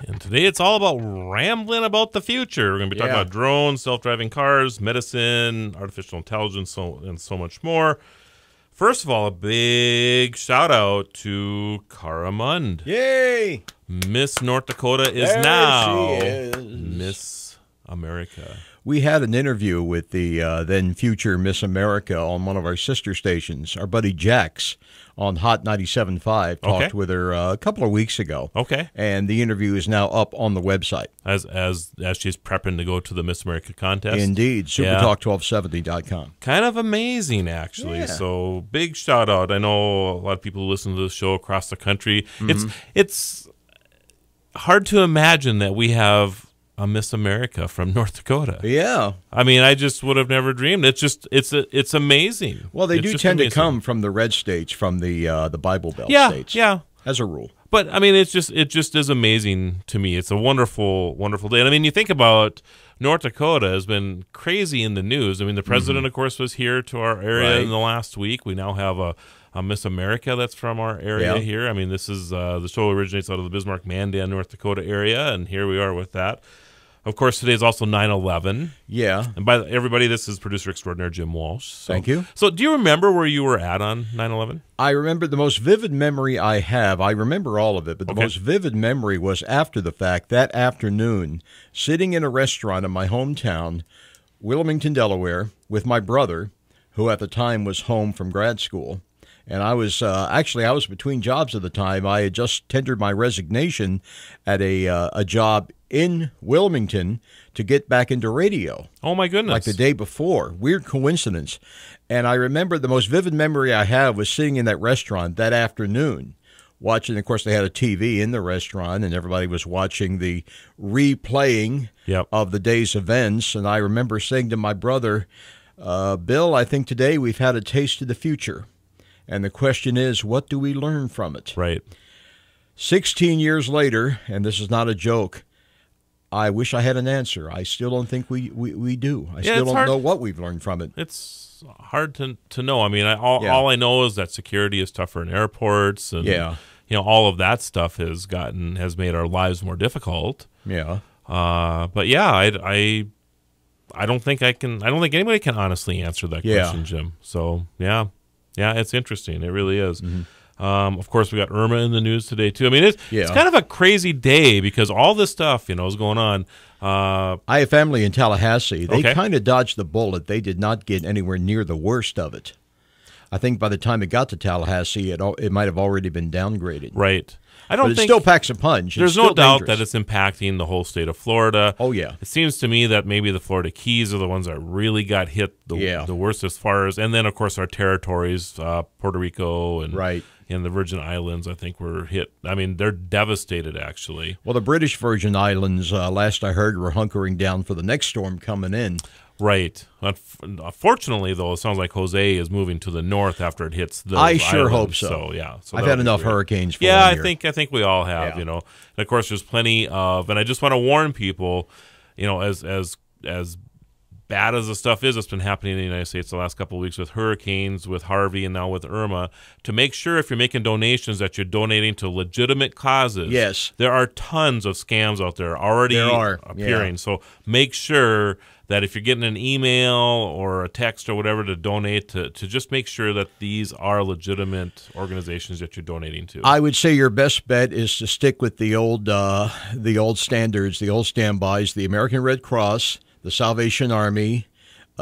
And today it's all about rambling about the future. We're going to be talking about drones, self-driving cars, medicine, artificial intelligence, and so much more. First of all, a big shout-out to Cara Mund. Yay! Miss North Dakota is now Miss America. We had an interview with the then future Miss America on one of our sister stations. Our buddy Jax on Hot 97.5 talked with her a couple of weeks ago. Okay. And the interview is now up on the website. As she's prepping to go to the Miss America contest. Indeed. Supertalk1270.com. Kind of amazing, actually. Yeah. So big shout out. I know a lot of people who listen to this show across the country. It's hard to imagine that we have a Miss America from North Dakota. Yeah. I mean, I just would have never dreamed. It's amazing. Well, they do tend to come from the red states, from the Bible Belt states. Yeah. As a rule. But I mean, it just is amazing to me. It's a wonderful, wonderful day. And I mean, you think about North Dakota has been crazy in the news. I mean, the president, of course, was here to our area in the last week. We now have a Miss America that's from our area here. I mean, this is the show originates out of the Bismarck, Mandan, North Dakota area, and here we are with that. Of course, today is also 9/11. Yeah. And by everybody, this is producer extraordinaire Jim Walsh. So, thank you. So do you remember where you were at on 9/11? I remember the most vivid memory I have. I remember all of it, but the most vivid memory was after the fact, that afternoon, sitting in a restaurant in my hometown, Wilmington, Delaware, with my brother, who at the time was home from grad school. And I was I was between jobs at the time. I had just tendered my resignation at a job in Wilmington to get back into radio. Oh, my goodness. Like the day before. Weird coincidence. And I remember the most vivid memory I have was sitting in that restaurant that afternoon, watching. Of course, they had a TV in the restaurant, and everybody was watching the replaying of the day's events. And I remember saying to my brother, Bill, I think today we've had a taste of the future. And the question is, what do we learn from it? Right. 16 years later, and this is not a joke, I wish I had an answer. I still don't think we do. I still don't know what we've learned from it. It's hard to know. I mean, all I know is that security is tougher in airports, and all of that stuff has made our lives more difficult. Yeah. But yeah, I don't think anybody can honestly answer that question, Jim. So yeah, it's interesting. It really is. Of course, we got Irma in the news today too. I mean, it's kind of a crazy day because all this stuff, is going on. I have family in Tallahassee. They kind of dodged the bullet. They did not get anywhere near the worst of it. I think by the time it got to Tallahassee, it might have already been downgraded. Right. But it still packs a punch. There's no doubt that it's impacting the whole state of Florida. Oh, yeah. It seems to me that maybe the Florida Keys are the ones that really got hit the worst as far as, and then, of course, our territories, Puerto Rico and the Virgin Islands, I think, were hit. I mean, they're devastated, actually. Well, the British Virgin Islands, last I heard, were hunkering down for the next storm coming in. Right. Unfortunately, though, it sounds like Jose is moving to the north after it hits those I sure islands. hope so. So I've had enough hurricanes for I year. think we all have, And of course, there's plenty of, and I just want to warn people, as bad as the stuff is that's been happening in the United States the last couple of weeks with hurricanes, with Harvey, and now with Irma, to make sure if you're making donations that you're donating to legitimate causes. Yes. There are tons of scams out there already appearing. Yeah. So make sure that if you're getting an email or a text or whatever to donate, to just make sure that these are legitimate organizations that you're donating to. I would say your best bet is to stick with the old standards, the old standbys, the American Red Cross, the Salvation Army,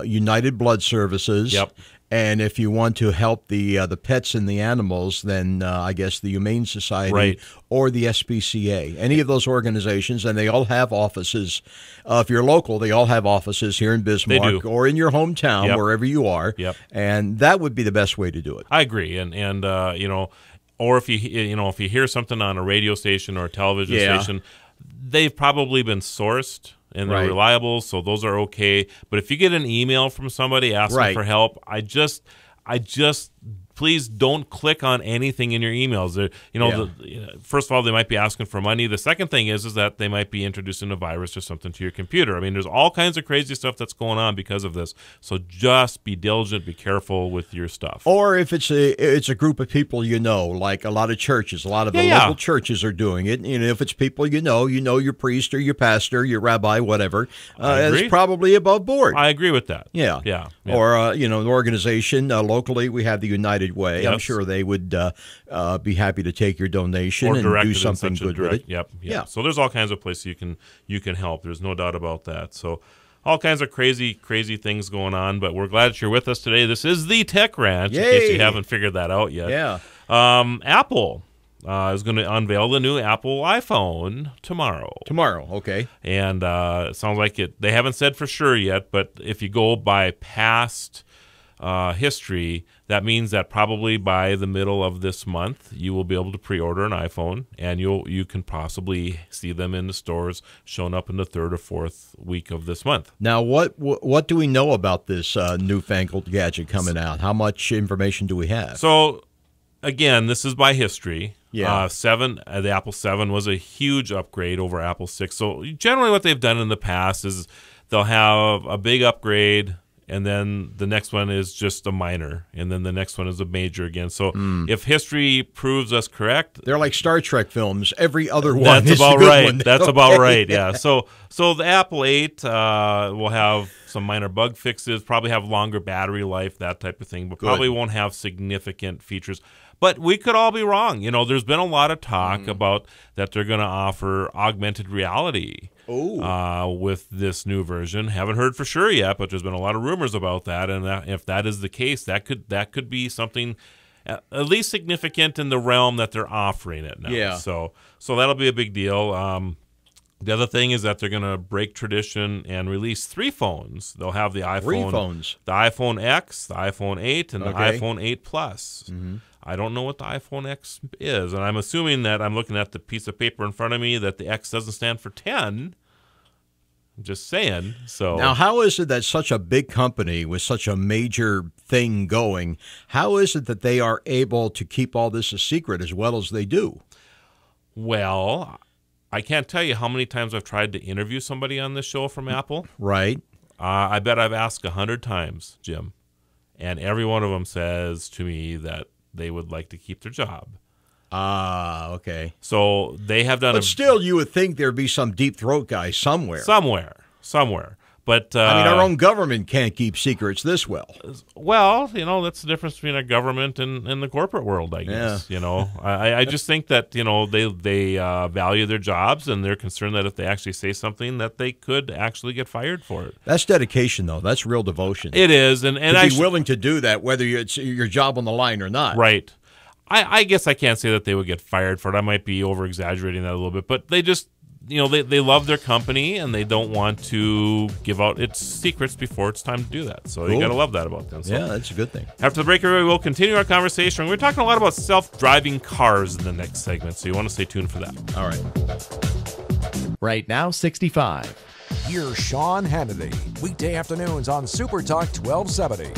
United Blood Services. Yep. And if you want to help the pets and the animals, then I guess the Humane Society or the SPCA, any of those organizations, and they all have offices. If you're local, they all have offices here in Bismarck or in your hometown, wherever you are. Yep. And that would be the best way to do it. I agree, and or if you hear something on a radio station or a television station, they've probably been sourced. And they're reliable, so those are okay. But if you get an email from somebody asking for help, I just please don't click on anything in your emails. First of all, they might be asking for money. The second thing is that they might be introducing a virus or something to your computer. I mean, there's all kinds of crazy stuff that's going on because of this. So just be diligent, be careful with your stuff. Or if it's a group of people like a lot of churches, a lot of the local churches are doing it. If it's people you know your priest or your pastor, your rabbi, whatever, it's probably above board. I agree with that. Yeah. Or an organization locally, we have the United Way. Yes. I'm sure they would be happy to take your donation or and do something good with it. Yep. Yeah. So there's all kinds of places you can help. There's no doubt about that. So all kinds of crazy things going on, but we're glad that you're with us today. This is the Tech Ranch, in case you haven't figured that out yet. Yeah. Apple is going to unveil the new Apple iPhone tomorrow. Okay. And it sounds like they haven't said for sure yet, but if you go by past history, that means that probably by the middle of this month, you will be able to pre-order an iPhone, and you can possibly see them in the stores showing up in the third or fourth week of this month. Now, what do we know about this newfangled gadget coming out? How much information do we have? So, again, this is by history. Yeah. The Apple 7 was a huge upgrade over Apple 6. So generally what they've done in the past is they'll have a big upgrade, and then the next one is just a minor, and then the next one is a major again. So if history proves us correct, they're like Star Trek films. Every other one is about a good right. one. That's about right. Yeah. So the Apple 8 will have some minor bug fixes, probably have longer battery life, that type of thing, but probably won't have significant features. But we could all be wrong. There's been a lot of talk about that they're going to offer augmented reality with this new version. Haven't heard for sure yet, but there's been a lot of rumors about that. And if that is the case, that could be something at least significant in the realm that they're offering it now. Yeah. So that'll be a big deal. The other thing is that they're going to break tradition and release 3 phones. They'll have the iPhone, 3 phones. The iPhone X, the iPhone 8, and the iPhone 8 Plus. Mm-hmm. I don't know what the iPhone X is, and I'm assuming that I'm looking at the piece of paper in front of me that the X doesn't stand for 10. I'm just saying. So now, how is it that such a big company with such a major thing going, how is it that they are able to keep all this a secret as well as they do? Well, I can't tell you how many times I've tried to interview somebody on this show from Apple. Right. I bet I've asked 100 times, Jim, and every one of them says to me that they would like to keep their job. Okay. So they have done. But still, you would think there'd be some deep throat guy somewhere. Somewhere. But our own government can't keep secrets this well. Well, that's the difference between a government and the corporate world, I guess. Yeah. I just think that they value their jobs, and they're concerned that if they actually say something, that they could actually get fired for it. That's dedication, though. That's real devotion. It is, and to be willing to do that, whether it's your job on the line or not. Right. I guess I can't say that they would get fired for it. I might be over exaggerating that a little bit, but they just. They love their company, and they don't want to give out its secrets before it's time to do that. So you got to love that about them. So yeah, that's a good thing. After the break, we'll continue our conversation. We're talking a lot about self-driving cars in the next segment, so you want to stay tuned for that. All right. Right now, 65. Here's Sean Hannity, weekday afternoons on Super Talk 1270.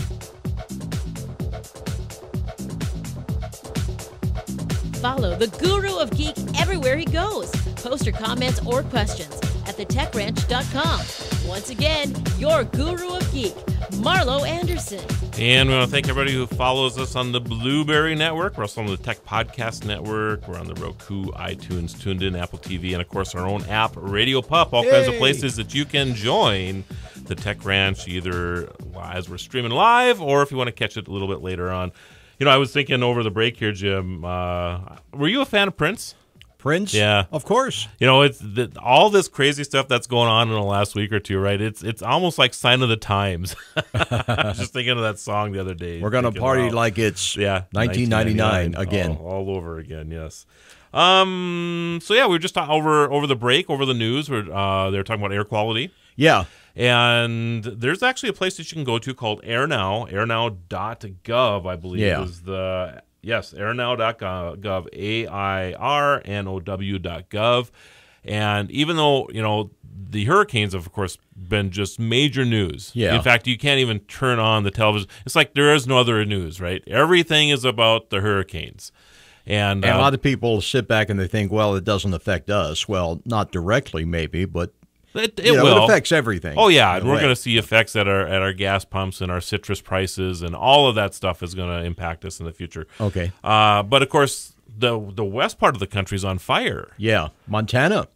Follow the Guru of Geek everywhere he goes. Post your comments or questions at thetechranch.com. Once again, your Guru of Geek, Marlo Anderson. And we want to thank everybody who follows us on the Blueberry Network. We're also on the Tech Podcast Network. We're on the Roku, iTunes, TuneIn, Apple TV, and, of course, our own app, Radio Pup. All kinds of places that you can join the Tech Ranch, either as we're streaming live or if you want to catch it a little bit later on. I was thinking over the break here, Jim, were you a fan of Prince? Prince? Yeah. Of course. It's all this crazy stuff that's going on in the last week or two, right? It's almost like Sign of the Times. I was just thinking of that song the other day. We're going to party like it's 1999 again. All over again, yes. So, yeah, we were just over the break, over the news. They were talking about air quality. Yeah. And there's actually a place that you can go to called AirNow, airnow.gov, I believe is the, yes, airnow.gov, AIRNOW.gov. And even though, the hurricanes have, of course, been just major news. Yeah. In fact, you can't even turn on the television. It's like there is no other news, right? Everything is about the hurricanes. And a lot of people sit back and they think, well, it doesn't affect us. Well, not directly, maybe, but it It will. affects everything. Oh, yeah. And we're going to see effects at our gas pumps and our citrus prices, and all of that stuff is going to impact us in the future. Okay. But, of course, the west part of the country is on fire. Yeah. Montana,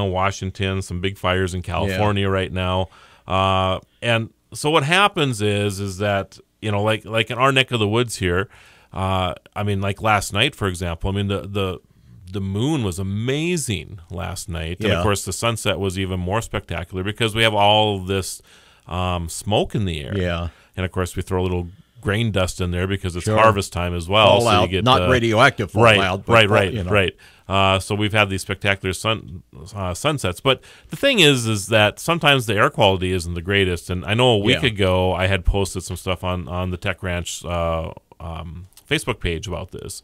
Washington, some big fires in California right now. And so what happens is that, like in our neck of the woods here, like last night, for example, the moon was amazing last night. And, of course, the sunset was even more spectacular because we have all of this smoke in the air. Yeah. And, of course, we throw a little grain dust in there because it's harvest time as well. Fallout, you get, not radioactive fallout. Right. So we've had these spectacular sunsets. But the thing is that sometimes the air quality isn't the greatest. And I know a week ago I had posted some stuff on the Tech Ranch Facebook page about this.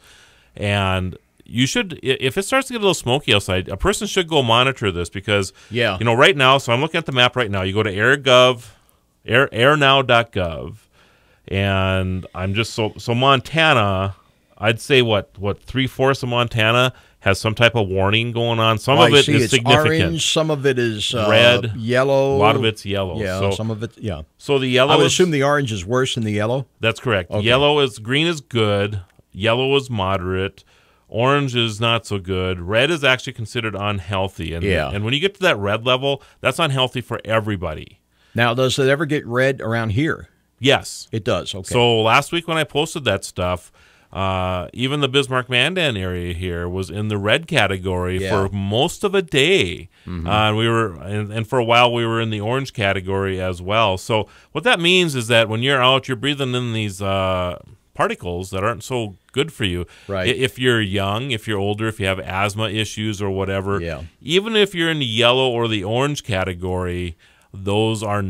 And you should, if it starts to get a little smoky outside, a person should go monitor this because, right now, so I'm looking at the map right now. You go to airnow.gov, and I'm just, so Montana, I'd say what 3/4 of Montana has some type of warning going on. Some of it is significant. Orange, some of it is red, yellow. A lot of it's yellow. Yeah, so, some of it, So the yellow I would assume the orange is worse than the yellow? That's correct. Okay. Green is good. Yellow is moderate. Orange is not so good. Red is actually considered unhealthy. And when you get to that red level, that's unhealthy for everybody. Now, does it ever get red around here? Yes. It does, okay. So last week when I posted that stuff, even the Bismarck-Mandan area here was in the red category for most of a day. Mm-hmm. And for a while we were in the orange category as well. So what that means is that when you're out, you're breathing in these particles that aren't so good for you. Right. If you're young, if you're older, if you have asthma issues or whatever, even if you're in the yellow or the orange category, those are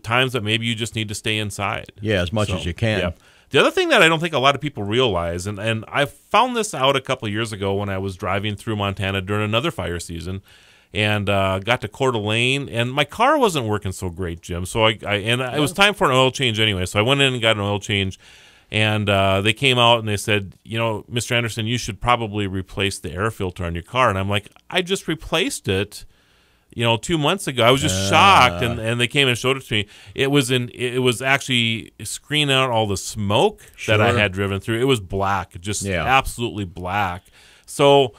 times that maybe you just need to stay inside. Yeah, as much as you can. Yeah. The other thing that I don't think a lot of people realize, and I found this out a couple of years ago when I was driving through Montana during another fire season, and got to Coeur d'Alene, and my car wasn't working so great, Jim. So it was time for an oil change anyway. So I went in and got an oil change, and they came out and they said, Mr. Anderson, you should probably replace the air filter on your car. And I'm like, I just replaced it 2 months ago. I was just shocked, and they came and showed it to me. It was actually screening out all the smoke that I had driven through. It was black, just absolutely black. So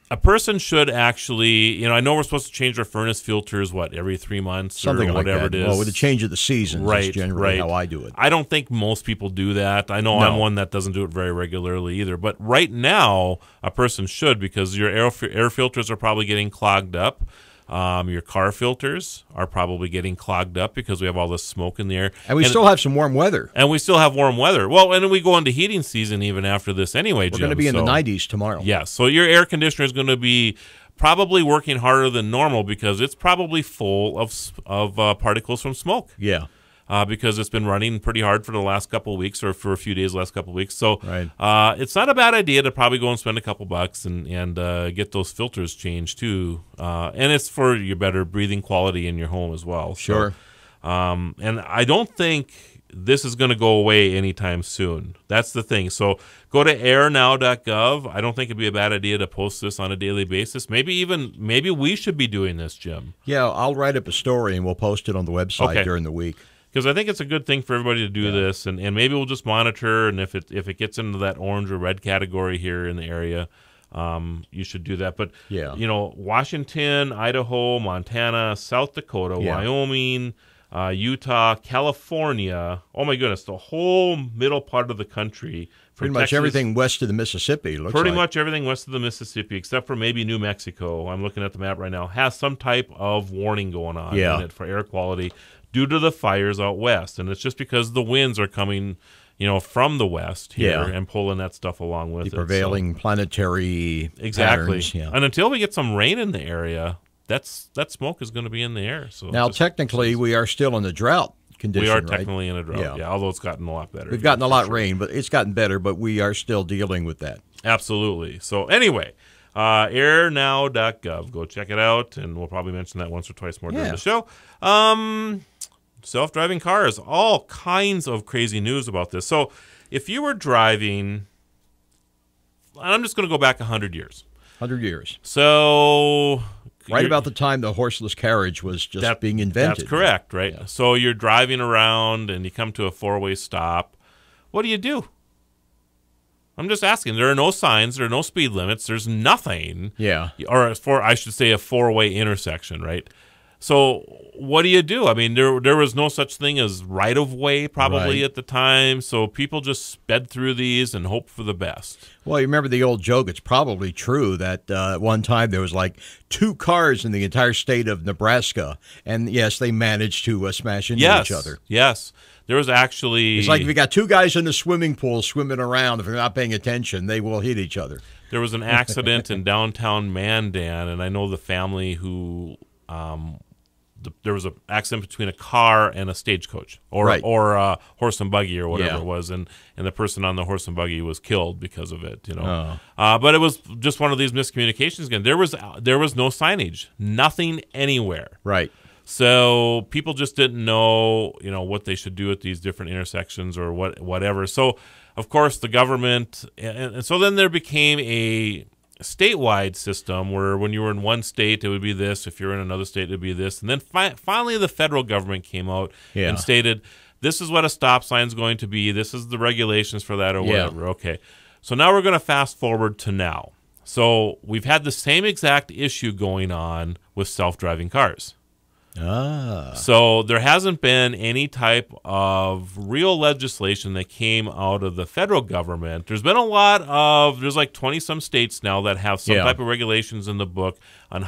a person should actually, I know we're supposed to change our furnace filters, every 3 months something or whatever like that. it is. Well, with the change of the seasons, right, is generally how I do it. I don't think most people do that. I know I'm one that doesn't do it very regularly either. But right now, a person should, because your air filters are probably getting clogged up. Your car filters are probably getting clogged up because we have all this smoke in the air. And we still have some warm weather. And we still have warm weather. Well, and then we go into heating season even after this anyway, Jim. We're going to be in the 90s tomorrow. Yes. So your air conditioner is going to be probably working harder than normal because it's probably full of particles from smoke. Yeah. Because it's been running pretty hard for the last couple of weeks or for a few days the last couple of weeks. So it's not a bad idea to probably go and spend a couple bucks and get those filters changed too. And it's for your better breathing quality in your home as well. Sure. So, and I don't think this is going to go away anytime soon. That's the thing. So go to airnow.gov. I don't think it'd be a bad idea to post this on a daily basis. Maybe we should be doing this, Jim. Yeah, I'll write up a story and we'll post it on the website during the week. Because I think it's a good thing for everybody to do this, and maybe we'll just monitor, and if it gets into that orange or red category here in the area, you should do that. But, Washington, Idaho, Montana, South Dakota, Wyoming, Utah, California, oh my goodness, the whole middle part of the country. Pretty much everything west of the Mississippi, looks Pretty like. much everything west of the Mississippi, except for maybe New Mexico. I'm looking at the map right now, has some type of warning going on in it for air quality due to the fires out west. And it's just because the winds are coming, from the west here and pulling that stuff along with the prevailing planetary patterns. Yeah. And until we get some rain in the area, that smoke is going to be in the air. So now, technically, we are still in a drought condition, we are right? technically in a drought, although it's gotten a lot better. We've gotten a lot of rain, but it's gotten better, but we are still dealing with that. Absolutely. So anyway, airnow.gov. Go check it out, and we'll probably mention that once or twice more during the show. Self-driving cars, all kinds of crazy news about this. So if you were driving, I'm just going to go back 100 years. 100 years. So right about the time the horseless carriage was just being invented. That's correct, right? Yeah. So you're driving around and you come to a four-way stop. What do you do? I'm just asking. There are no signs. There are no speed limits. There's nothing. Yeah. Or I should say a four-way intersection, right? So what do you do? I mean, there was no such thing as right-of-way probably at the time, so people just sped through these and hoped for the best. Well, you remember the old joke, it's probably true, that at one time there was like 2 cars in the entire state of Nebraska, and yes, they managed to smash into each other. Yes, there was actually... It's like if you got 2 guys in a swimming pool swimming around, if they're not paying attention, they will hit each other. There was an accident in downtown Mandan, and I know the family who... there was an accident between a car and a stagecoach, or a horse and buggy, or whatever it was, and the person on the horse and buggy was killed because of it. But it was just one of these miscommunications. Again, there was no signage, nothing anywhere. Right. So people just didn't know, what they should do at these different intersections or whatever. So of course the government, and so then there became a statewide system where when you were in one state it would be this, if you're in another state it would be this, and then finally the federal government came out and stated this is what a stop sign is going to be, this is the regulations for that or whatever. Okay, so now we're going to fast forward to now. So we've had the same exact issue going on with self-driving cars. So there hasn't been any type of real legislation that came out of the federal government. There's been a lot of, there's like 20-some states now that have some type of regulations in the book on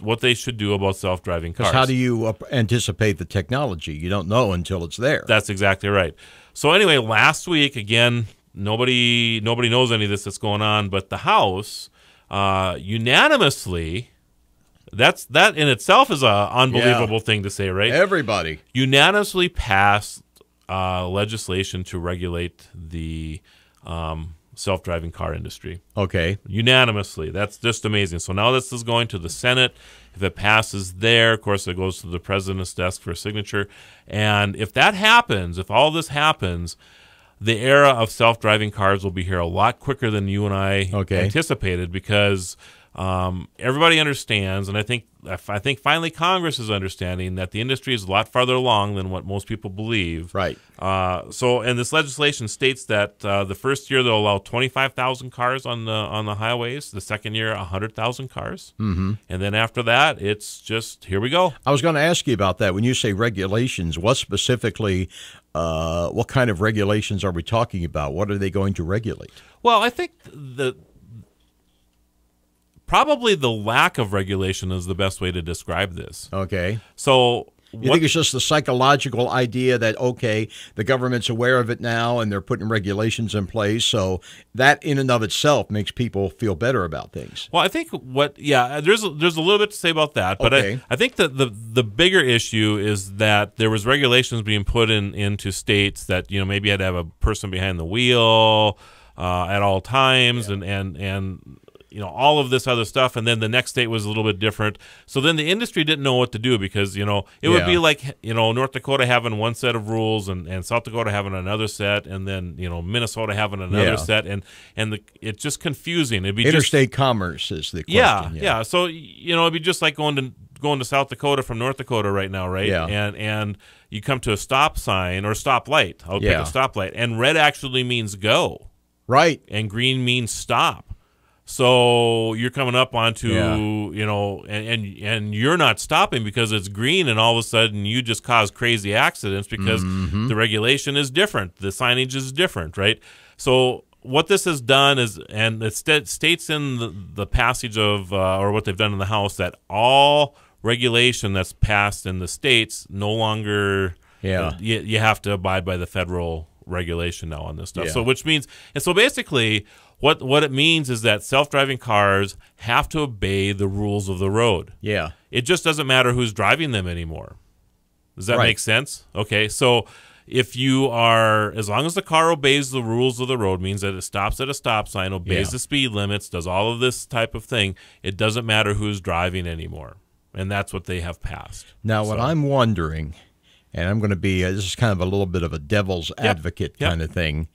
what they should do about self-driving cars. Because how do you anticipate the technology? You don't know until it's there. That's exactly right. So anyway, last week, again, nobody knows any of this that's going on, but the House unanimously... That in itself is a unbelievable thing to say, right? Everybody unanimously passed legislation to regulate the self-driving car industry. Okay. Unanimously. That's just amazing. So now this is going to the Senate. If it passes there, of course, it goes to the president's desk for a signature. And if that happens, if all this happens, the era of self-driving cars will be here a lot quicker than you and I anticipated, because everybody understands, and I think finally Congress is understanding that the industry is a lot farther along than what most people believe. Right. And this legislation states that the first year they'll allow 25,000 cars on the highways. The second year, 100,000 cars. Mm-hmm. And then after that, it's just here we go. I was going to ask you about that. When you say regulations, what specifically, what kind of regulations are we talking about? What are they going to regulate? Well, I think probably the lack of regulation is the best way to describe this. Okay. So you think it's just the psychological idea that, okay, the government's aware of it now and they're putting regulations in place, so that in and of itself makes people feel better about things? Well, I think there's a little bit to say about that, but I think that the bigger issue is that there was regulations being put into states that, maybe you had to have a person behind the wheel at all times, and all of this other stuff, and then the next state was a little bit different. So then the industry didn't know what to do, because, it would be like, North Dakota having one set of rules and South Dakota having another set, and then, Minnesota having another set, and it's just confusing. It'd be interstate commerce is the question. Yeah. So, it'd be just like going to South Dakota from North Dakota right now, right? Yeah. And you come to a stop sign or stoplight. I'll pick a stoplight, and red actually means go. Right. And green means stop. So you're coming up onto, and you're not stopping because it's green, and all of a sudden you just cause crazy accidents because the regulation is different. The signage is different, right? So what this has done is, and it states in the passage of, or what they've done in the House, that all regulation that's passed in the states no longer, you have to abide by the federal regulation now on this stuff. So which means, and so basically what it means is that self-driving cars have to obey the rules of the road. Yeah. It just doesn't matter who's driving them anymore. Does that make sense? Okay. So, if you are, as long as the car obeys the rules of the road, means that it stops at a stop sign, obeys the speed limits, does all of this type of thing, it doesn't matter who's driving anymore. And that's what they have passed. Now, what I'm wondering, and I'm going to be, this is kind of a little bit of a devil's advocate kind of thing.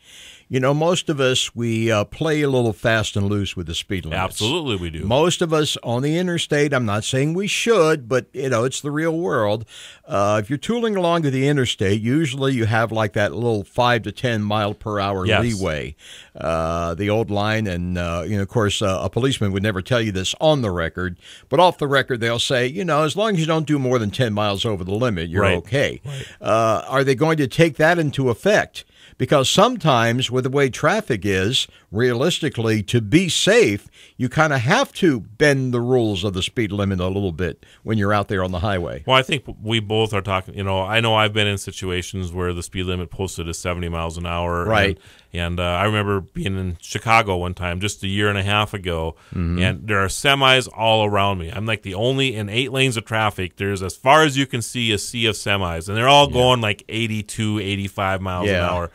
You know, most of us, we play a little fast and loose with the speed limits. Absolutely we do. Most of us on the interstate, I'm not saying we should, but, you know, it's the real world. If you're tooling along to the interstate, usually you have like that little 5 to 10 mile per hour leeway. The old line, and, you know, of course, a policeman would never tell you this on the record, but off the record they'll say, you know, as long as you don't do more than 10 miles over the limit, you're okay. Right. Are they going to take that into effect? Because sometimes with the way traffic is, realistically, to be safe, you kind of have to bend the rules of the speed limit a little bit when you're out there on the highway. Well, I think we both are talking, you know I've been in situations where the speed limit posted is 70 miles an hour. Right. And I remember being in Chicago one time just a year and a half ago, and there are semis all around me. I'm like the only, in 8 lanes of traffic, there's, as far as you can see, a sea of semis, and they're all going like 82, 85 miles an hour.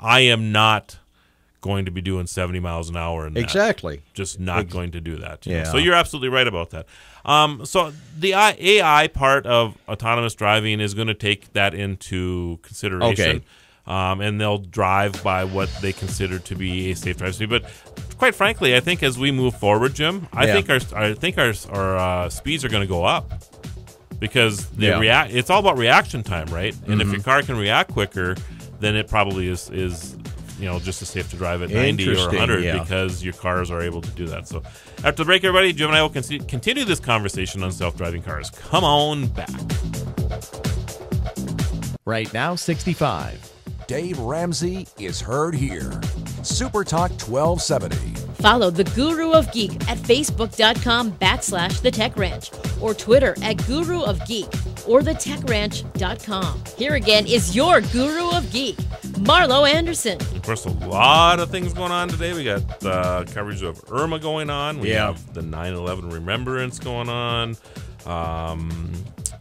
I am not going to be doing 70 miles an hour in that. Exactly. Just not going to do that. You know? So you're absolutely right about that. So the AI part of autonomous driving is going to take that into consideration. Okay. And they'll drive by what they consider to be a safe drive speed. But quite frankly, I think as we move forward, Jim, I think our speeds are going to go up, because it's all about reaction time, right? And if your car can react quicker, then it probably is you know, just as safe to drive at 90 or 100 because your cars are able to do that. So after the break, everybody, Jim and I will continue this conversation on self-driving cars. Come on back. Right now, 65. Dave Ramsey is heard here. Super Talk 1270. Follow the Guru of Geek at Facebook.com/The Tech Ranch, or Twitter at Guru of Geek, or TheTechRanch.com. Here again is your Guru of Geek, Marlo Anderson. Of course, a lot of things going on today. We got coverage of Irma going on. We have the 9/11 remembrance going on.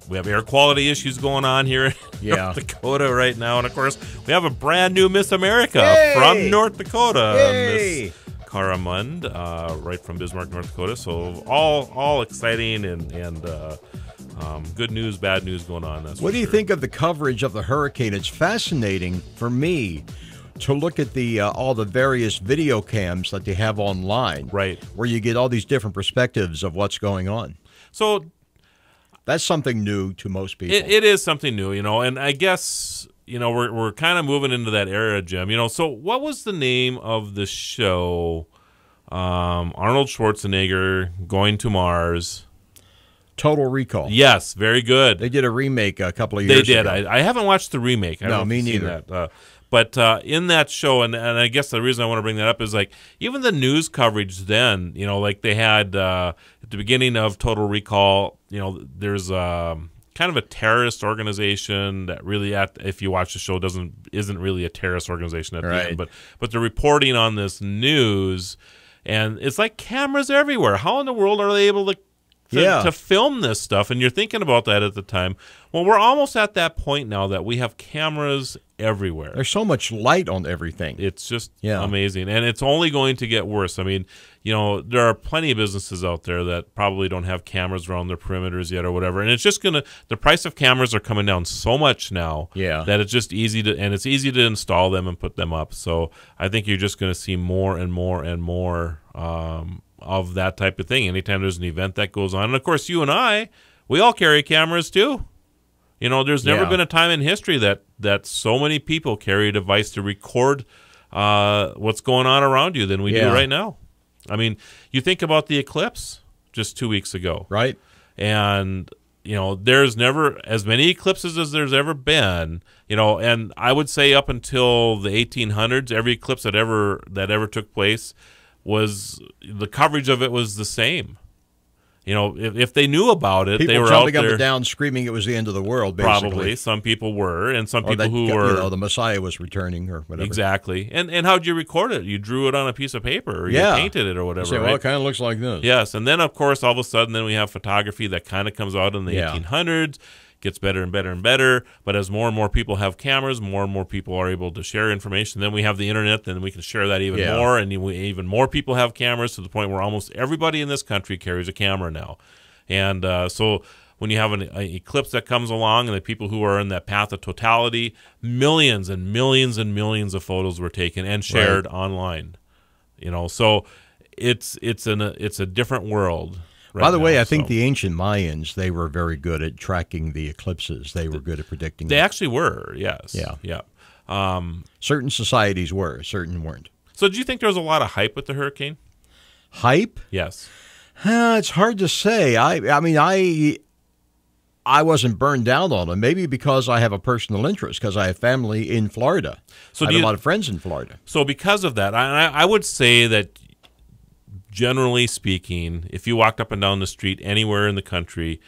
We have air quality issues going on here in North Dakota right now. And, of course, we have a brand new Miss America from North Dakota, Miss Cara Mund, right from Bismarck, North Dakota. So all exciting and good news, bad news going on. What do you think of the coverage of the hurricane? It's fascinating for me to look at the all the various video cams that they have online, where you get all these different perspectives of what's going on. So that's something new to most people. It is something new, you know, and I guess, you know, we're kind of moving into that era, Jim. You know, so what was the name of the show? Arnold Schwarzenegger going to Mars. Total Recall. Yes, very good. They did a remake a couple of years ago. They did. I haven't watched the remake. No, me neither. That. But in that show, and I guess the reason I want to bring that up is, like, even the news coverage then, you know, like they had at the beginning of Total Recall, you know, there's kind of a terrorist organization that really, if you watch the show, isn't really a terrorist organization at the end. But they're reporting on this news, and it's like cameras everywhere. How in the world are they able to film this stuff? And you're thinking about that at the time. Well, we're almost at that point now that we have cameras everywhere. There's so much light on everything. It's just amazing. And it's only going to get worse. I mean, you know, there are plenty of businesses out there that probably don't have cameras around their perimeters yet or whatever. And it's just going to, the price of cameras are coming down so much now that it's just easy to install them and put them up. So I think you're just going to see more and more and more of that type of thing anytime there's an event that goes on. And of course, you and I, we all carry cameras too. You know, there's never been a time in history that so many people carry a device to record what's going on around you than we do right now. I mean, you think about the eclipse just 2 weeks ago. Right. And, you know, there's never as many eclipses as there's ever been, you know, and I would say up until the 1800s, every eclipse that ever took place was, the coverage of it was the same. You know, if they knew about it, people they were jumping out there up and down screaming it was the end of the world, basically. Probably. Some people were, and some people who were... You know, the Messiah was returning or whatever. Exactly. And how'd you record it? You drew it on a piece of paper, or you painted it or whatever, you say, well, it kind of looks like this. Yes, and then, of course, all of a sudden, then we have photography that kind of comes out in the 1800s. gets better and better and better. But as more and more people have cameras, more and more people are able to share information. Then we have the internet, then we can share that even more, and even more people have cameras to the point where almost everybody in this country carries a camera now. And so when you have an eclipse that comes along and the people who are in that path of totality, millions and millions and millions of photos were taken and shared online. So it's a different world. Right. By the way, I think the ancient Mayans, they were very good at tracking the eclipses. They were good at predicting They them. actually were, yes. Yeah. Certain societies were, certain weren't. So do you think there was a lot of hype with the hurricane? Hype? Yes. It's hard to say. I mean, I wasn't burned down on them, maybe because I have a personal interest, because I have family in Florida. So I have a lot of friends in Florida. So because of that, I would say that generally speaking, if you walked up and down the street anywhere in the country,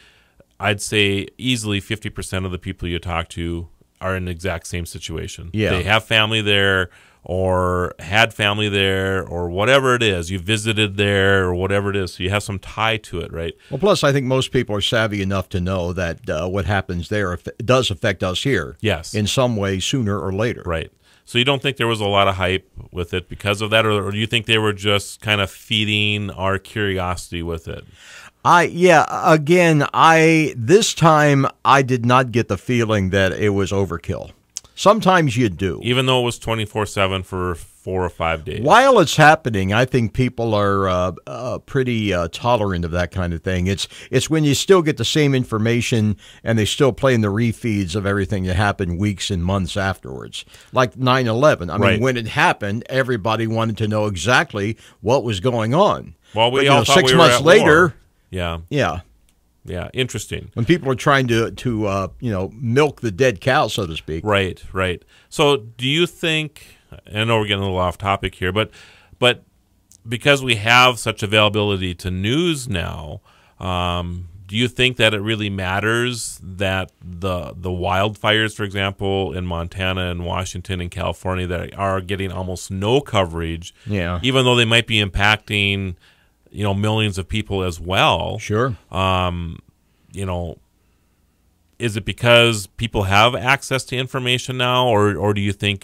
I'd say easily 50% of the people you talk to are in the exact same situation. Yeah. They have family there or had family there or whatever it is. You visited there or whatever it is. So you have some tie to it, right? Well, plus I think most people are savvy enough to know that what happens there does affect us here. Yes. In some way, sooner or later. Right. So you don't think there was a lot of hype with it because of that, or do you think they were just kind of feeding our curiosity with it? This time I did not get the feeling that it was overkill. Sometimes you do. Even though it was 24/7 for 4 or 5 days. While it's happening, I think people are pretty tolerant of that kind of thing. It's when you still get the same information and they still play in the refeeds of everything that happened weeks and months afterwards. Like 9/11. I mean, when it happened, everybody wanted to know exactly what was going on. Well, we all thought 6 we months were at later. war. Yeah. Yeah, interesting. When people are trying to milk the dead cow, so to speak. Right. So do you think, I know we're getting a little off topic here, but because we have such availability to news now, do you think that it really matters that the wildfires, for example, in Montana and Washington and California that are getting almost no coverage, even though they might be impacting millions of people as well. Sure. Is it because people have access to information now, or do you think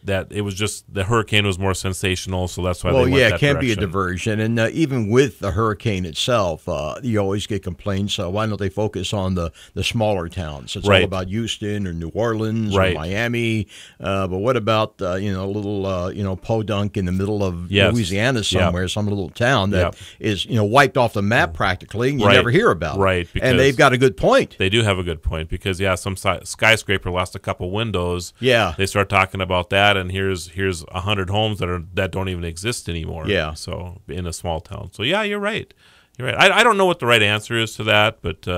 that it was just the hurricane was more sensational, so that's why they went that it can be a direction? diversion. And even with the hurricane itself, you always get complaints, so why don't they focus on the smaller towns? It's all about Houston or New Orleans or Miami. But what about, little, Podunk in the middle of Louisiana somewhere, some little town that is, wiped off the map practically, and you never hear about it. Right. And they've got a good point. They do have a good point. Because some skyscraper lost a couple windows. Yeah, they start talking about that, and here's 100 homes that don't even exist anymore. Yeah, so in a small town. So you're right. I don't know what the right answer is to that, but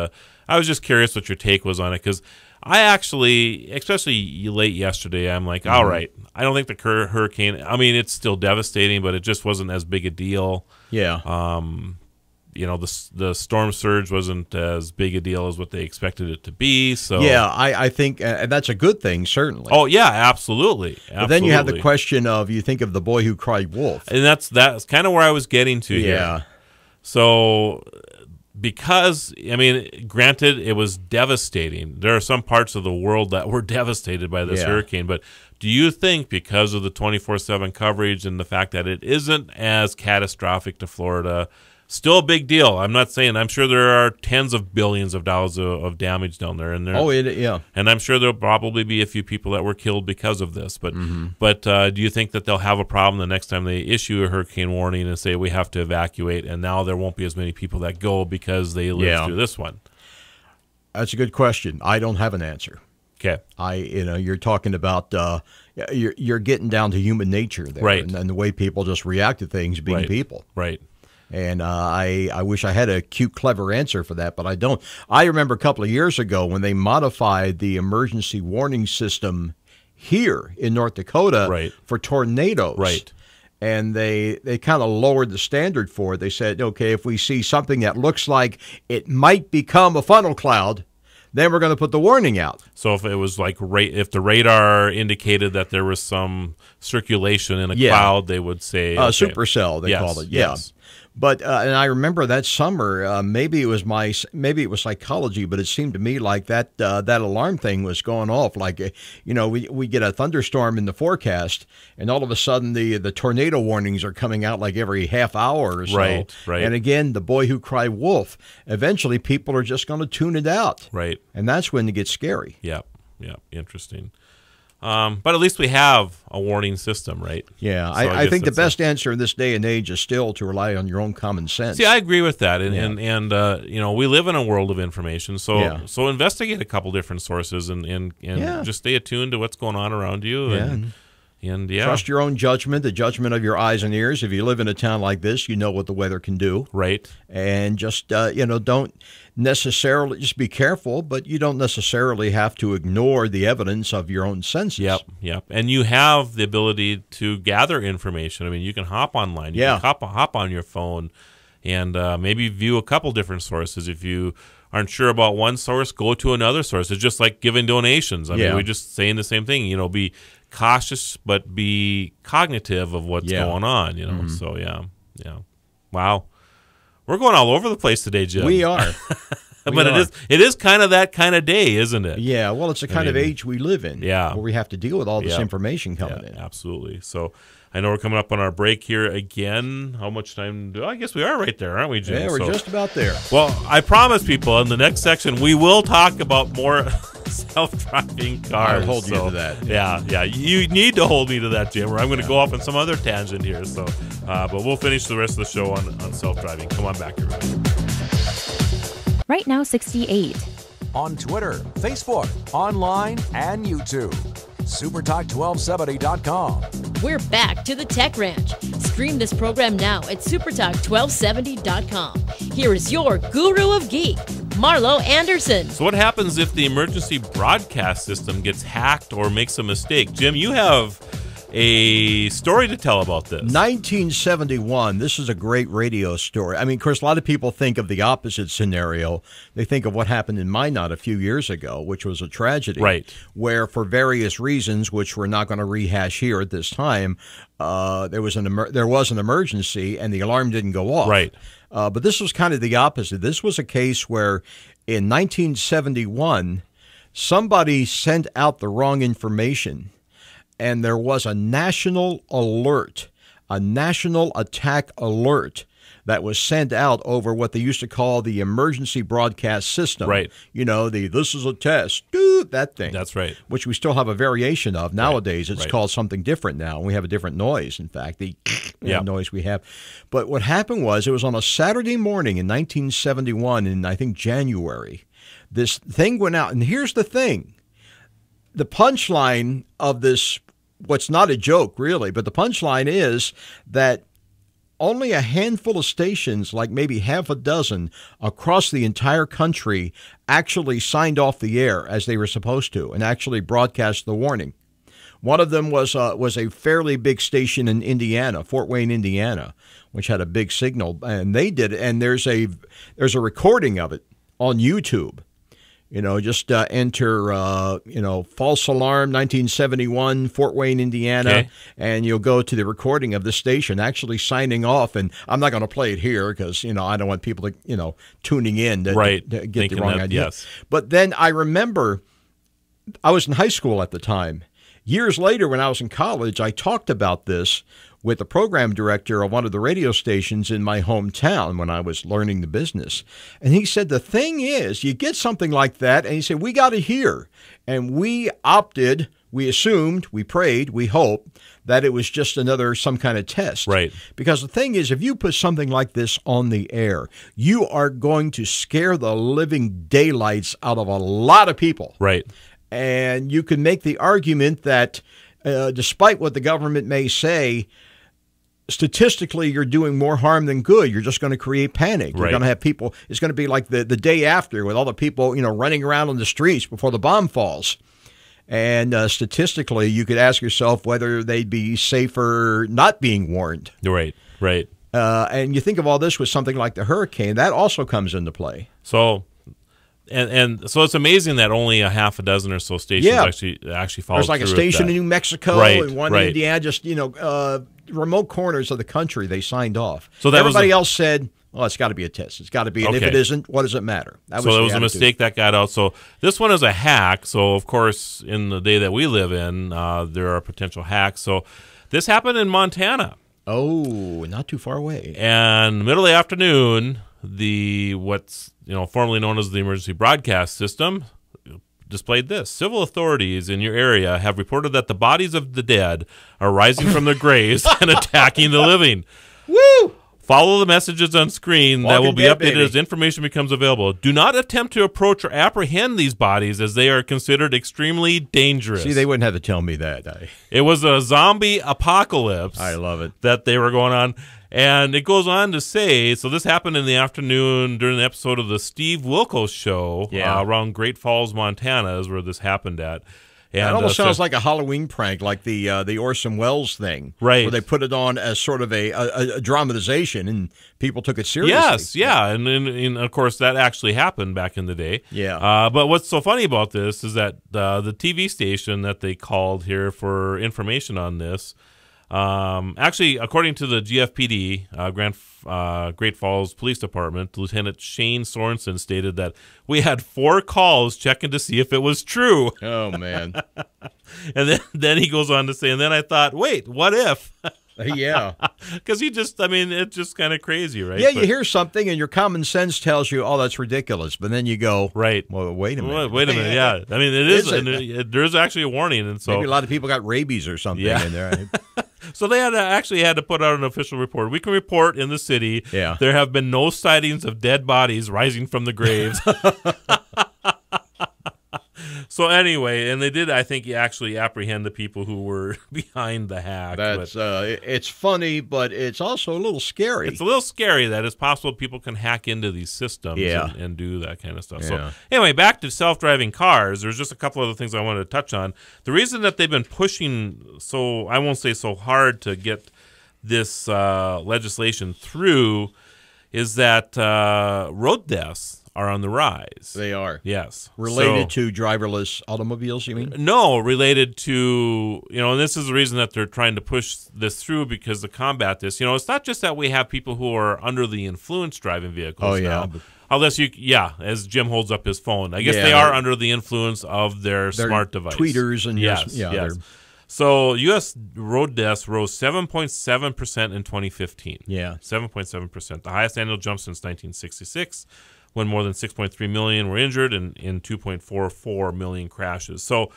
I was just curious what your take was on it, because I actually, especially late yesterday, I'm like, all right, I don't think the hurricane. I mean, it's still devastating, but it just wasn't as big a deal. Yeah. The storm surge wasn't as big a deal as what they expected it to be. So I think that's a good thing, certainly. Oh yeah, absolutely. But then you have the question of, you think of The Boy Who Cried Wolf, and that's kind of where I was getting to here. Yeah. So because granted, it was devastating. There are some parts of the world that were devastated by this hurricane, but do you think because of the 24/7 coverage and the fact that it isn't as catastrophic to Florida? Still a big deal. I'm sure there are tens of billions of dollars of damage down there. And and I'm sure there'll probably be a few people that were killed because of this. But do you think that they'll have a problem the next time they issue a hurricane warning and say we have to evacuate, and now there won't be as many people that go because they lived through this one? That's a good question. I don't have an answer. Okay. You're talking about you're getting down to human nature there, right? And the way people just react to things, being people, right? And I wish I had a cute, clever answer for that, but I don't. I remember a couple of years ago when they modified the emergency warning system here in North Dakota for tornadoes. Right. And they kind of lowered the standard for it. They said, okay, if we see something that looks like it might become a funnel cloud, then we're going to put the warning out. So if it was like if the radar indicated that there was some circulation in a cloud, they would say supercell, they call it. Yeah. Yes. But and I remember that summer, maybe it was psychology, but it seemed to me like that alarm thing was going off. Like, we get a thunderstorm in the forecast, and all of a sudden the tornado warnings are coming out like every half hour or so. Right. And again, the boy who cried wolf. Eventually, people are just going to tune it out. Right. And that's when it gets scary. Yeah. Interesting. But at least we have a warning system, right? Yeah, So I guess think the that's best answer in this day and age is still to rely on your own common sense. See, I agree with that, and we live in a world of information, so investigate a couple different sources and just stay attuned to what's going on around you, and trust your own judgment, the judgment of your eyes and ears. If you live in a town like this, you know what the weather can do, right? And just don't necessarily, just be careful, but you don't necessarily have to ignore the evidence of your own senses. Yep. And you have the ability to gather information. I mean, you can hop online, you can hop on your phone, and maybe view a couple different sources. If you aren't sure about one source, go to another source. It's just like giving donations. I mean, we're just saying the same thing. Be cautious, but be cognitive of what's going on. Mm-hmm. So yeah. Wow, we're going all over the place today, Jim. We are. But it is kind of that kind of day, isn't it? Yeah. Well, it's the kind of age we live in. Yeah. Where we have to deal with all this information coming in. Absolutely. So I know we're coming up on our break here again. How much time I guess we are right there, aren't we, Jim? Yeah, we're just about there. Well, I promise people in the next section we will talk about more self-driving cars. I'll hold you to that. Yeah. You need to hold me to that, Jim, or I'm going to go off on some other tangent here. So, but we'll finish the rest of the show on self-driving. Come on back, everybody. Right Now 68. On Twitter, Facebook, online, and YouTube. supertalk1270.com. We're back to the Tech Ranch. Stream this program now at supertalk1270.com. Here is your guru of geek, Marlo Anderson. So what happens if the emergency broadcast system gets hacked or makes a mistake? Jim, you have a story to tell about this. 1971. This is a great radio story. I mean, of course, a lot of people think of the opposite scenario. They think of what happened in Minot a few years ago, which was a tragedy. Right. Where, for various reasons, which we're not going to rehash here at this time, there was an emergency and the alarm didn't go off. Right. But this was kind of the opposite. This was a case where, in 1971, somebody sent out the wrong information. And there was a national alert, a national attack alert that was sent out over what they used to call the emergency broadcast system. Right. This is a test, that thing. That's right. Which we still have a variation of. Nowadays, it's called something different now. We have a different noise, in fact, the noise we have. But what happened was, it was on a Saturday morning in 1971, in, I think, January. This thing went out, and here's the thing. The punchline of this, what's not a joke, really, but the punchline is that only a handful of stations, like maybe half a dozen across the entire country, actually signed off the air as they were supposed to and actually broadcast the warning. One of them was a fairly big station in Indiana, Fort Wayne, Indiana, which had a big signal, and they did it. And there's a recording of it on YouTube. Just enter, false alarm 1971, Fort Wayne, Indiana, and you'll go to the recording of the station actually signing off. And I'm not going to play it here because, I don't want people to, tuning in to get the wrong idea. Yes. But then I remember I was in high school at the time. Years later, when I was in college, I talked about this with the program director of one of the radio stations in my hometown when I was learning the business. And he said, the thing is, you get something like that, and he said, we got to hear. And we opted, we assumed, we prayed, we hoped that it was just some kind of test. Right. Because the thing is, if you put something like this on the air, you are going to scare the living daylights out of a lot of people. Right. And you can make the argument that despite what the government may say, statistically, you're doing more harm than good. You're just going to create panic. You're going to have people. It's going to be like the day after with all the people, running around on the streets before the bomb falls. And statistically, you could ask yourself whether they'd be safer not being warned. Right. And you think of all this with something like the hurricane. That also comes into play. So And so it's amazing that only a half a dozen or so stations actually followed. There's like a station in New Mexico and one in Indiana, just remote corners of the country. They signed off. So everybody else said, "Well, it's got to be a test. It's got to be." And if it isn't, what does it matter? That was a mistake that got out. So this one is a hack. So of course, in the day that we live in, there are potential hacks. So this happened in Montana. Oh, not too far away. And middle of the afternoon, what's formerly known as the emergency broadcast system displayed this. Civil authorities in your area have reported that the bodies of the dead are rising from their graves and attacking the living. Woo! Follow the messages on screen that will be updated as information becomes available. Do not attempt to approach or apprehend these bodies as they are considered extremely dangerous. See, they wouldn't have to tell me that. It was a zombie apocalypse. I love it. That they were going on. And it goes on to say, so this happened in the afternoon during the episode of the Steve Wilkos show around Great Falls, Montana is where this happened at. And, it almost sounds like a Halloween prank, like the Orson Welles thing, right? Where they put it on as sort of a dramatization, and people took it seriously. Yes, and of course that actually happened back in the day. Yeah. But what's so funny about this is that the TV station that they called here for information on this, actually, according to the GFPD, Great Falls Police Department, Lieutenant Shane Sorensen stated that we had 4 calls checking to see if it was true. Oh, man. And then he goes on to say, and then I thought, wait, what if? Yeah. Because it's just kind of crazy, right? Yeah, you hear something and your common sense tells you, oh, that's ridiculous. But then you go, right. Well, wait a minute. Wait a minute, yeah. I mean, it is. And there's actually a warning. And so maybe a lot of people got rabies or something in there. So they had to put out an official report. We can report in the city there have been no sightings of dead bodies rising from the graves. So anyway, and they did, I think, actually apprehend the people who were behind the hack. That's it's funny, but it's also a little scary. It's a little scary that it's possible people can hack into these systems and do that kind of stuff. Yeah. So anyway, back to self-driving cars. There's just a couple other things I wanted to touch on. The reason that they've been pushing I won't say so hard to get this legislation through is that road deaths are on the rise. They are. Yes. Related to driverless automobiles, you mean? No, related to, and this is the reason that they're trying to push this through, because to combat this, it's not just that we have people who are under the influence driving vehicles now. Unless as Jim holds up his phone. I guess they are under the influence of their smart device. Tweeters and yes. So U.S. road deaths rose 7.7% in 2015. Yeah. 7.7%. The highest annual jump since 1966. When more than 6.3 million were injured and in 2.44 million crashes. So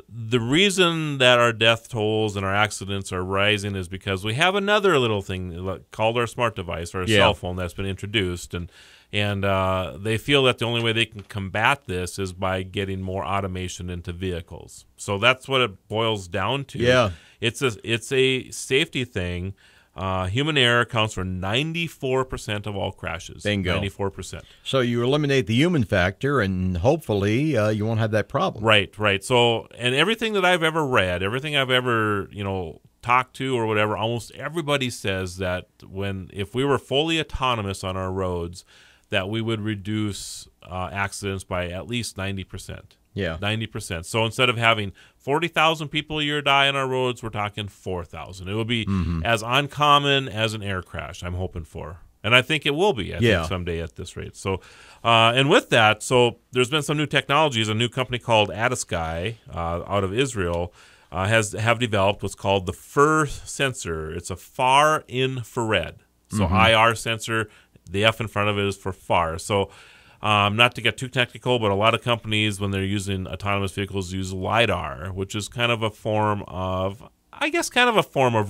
the reason that our death tolls and our accidents are rising is because we have another little thing called our smart device or a cell phone that's been introduced. And they feel that the only way they can combat this is by getting more automation into vehicles. So that's what it boils down to. Yeah. It's a safety thing. Human error accounts for 94% of all crashes. Bingo. 94%. So you eliminate the human factor, and hopefully you won't have that problem. Right. So, and everything that I've ever read, everything I've ever, talked to or whatever, almost everybody says that if we were fully autonomous on our roads, that we would reduce accidents by at least 90%. Yeah. 90%. So instead of having 40,000 people a year die on our roads, we're talking 4,000. It will be as uncommon as an air crash, I'm hoping for. And I think it will be, I think, someday at this rate. So, and with that, so there's been some new technologies. A new company called Atasky out of Israel have developed what's called the FIR sensor. It's a far infrared. So IR sensor, the F in front of it is for far. So not to get too technical, but a lot of companies, when they're using autonomous vehicles, use LiDAR, which is kind of a form of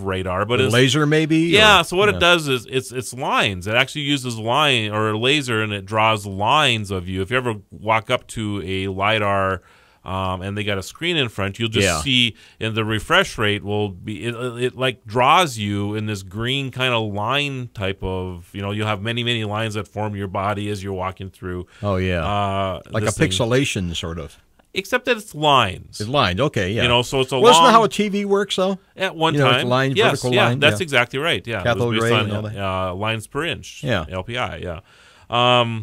radar. But it's laser, maybe? Yeah, so what it does is it's lines. It actually uses line or a laser, and it draws lines of you. If you ever walk up to a LiDAR and they got a screen in front, you'll just see, and the refresh rate will be, it like draws you in this green kind of line type of, you'll have many, many lines that form your body as you're walking through. Oh, yeah. Like a pixelation sort of. Except that it's lines. It's lined, okay, yeah. So it's a Isn't that how a TV works, though? At one time. Line, vertical line. That's exactly right, yeah. Cathode ray on, and all that. lines per inch. Yeah. LPI, yeah.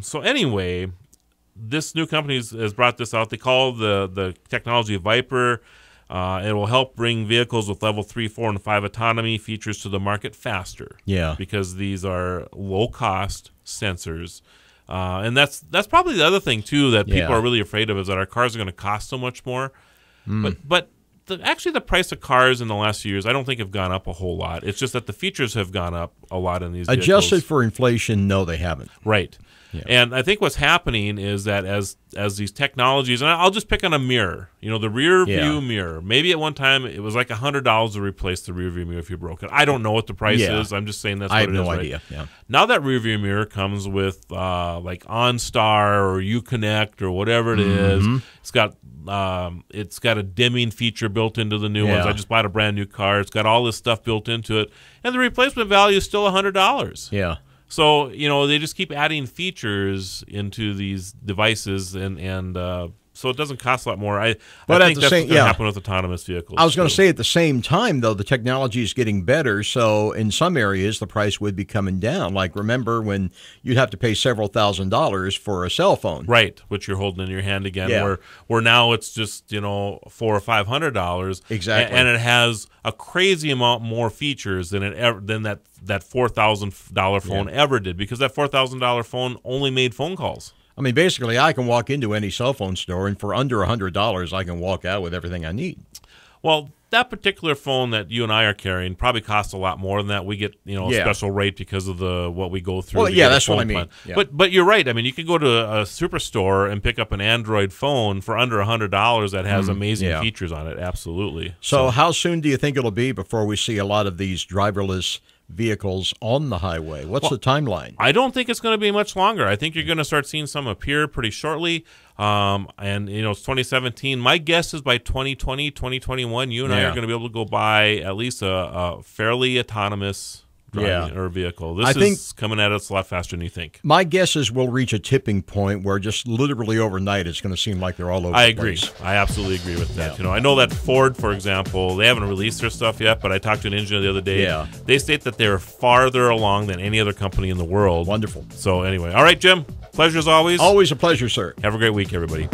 So anyway, this new company has brought this out. They call the technology Viper. It will help bring vehicles with level 3, 4, and 5 autonomy features to the market faster. Yeah. Because these are low-cost sensors. And that's probably the other thing, too, that people are really afraid of, is that our cars are going to cost so much more. But actually the price of cars in the last few years I don't think have gone up a whole lot. It's just that the features have gone up a lot in these vehicles. Adjusted for inflation, no, they haven't. Right. Yeah. And I think what's happening is that as these technologies, and I'll just pick on a mirror, the rear view mirror. Maybe at one time it was like $100 to replace the rear view mirror if you broke it. I don't know what the price is. I'm just saying that's what it is. I have no idea. Right? Yeah. Now that rear view mirror comes with like OnStar or Uconnect or whatever it is. It's got a dimming feature built into the new ones. I just bought a brand new car. It's got all this stuff built into it, and the replacement value is still $100. Yeah. So, they just keep adding features into these devices, and so it doesn't cost a lot more. I think that's what's going to happen with autonomous vehicles. I was going to say at the same time, though, the technology is getting better, so in some areas the price would be coming down. Like, remember when you'd have to pay several $1,000s for a cell phone. Right, which you're holding in your hand again, where now it's just, $400 or $500. Exactly. And it has a crazy amount more features than that $4,000 phone ever did, because that $4,000 phone only made phone calls. I mean, basically, I can walk into any cell phone store, and for under $100, I can walk out with everything I need. Well, that particular phone that you and I are carrying probably costs a lot more than that. We get a special rate because of what we go through. Well, that's what I mean. Yeah. But you're right. I mean, you can go to a superstore and pick up an Android phone for under $100 that has amazing features on it. Absolutely. So how soon do you think it'll be before we see a lot of these driverless vehicles on the highway? What's the timeline? I don't think it's going to be much longer. I think you're going to start seeing some appear pretty shortly. And it's 2017. My guess is by 2020, 2021, you and I are going to be able to go buy at least a fairly autonomous driving or vehicle. This is coming at us a lot faster than you think. My guess is we'll reach a tipping point where just literally overnight it's going to seem like they're all over the place. I agree. I absolutely agree with that. I know that Ford, for example, they haven't released their stuff yet, but I talked to an engineer the other day. Yeah. They state that they're farther along than any other company in the world. Wonderful. So anyway, all right, Jim, pleasure as always. Always a pleasure, sir. Have a great week, everybody.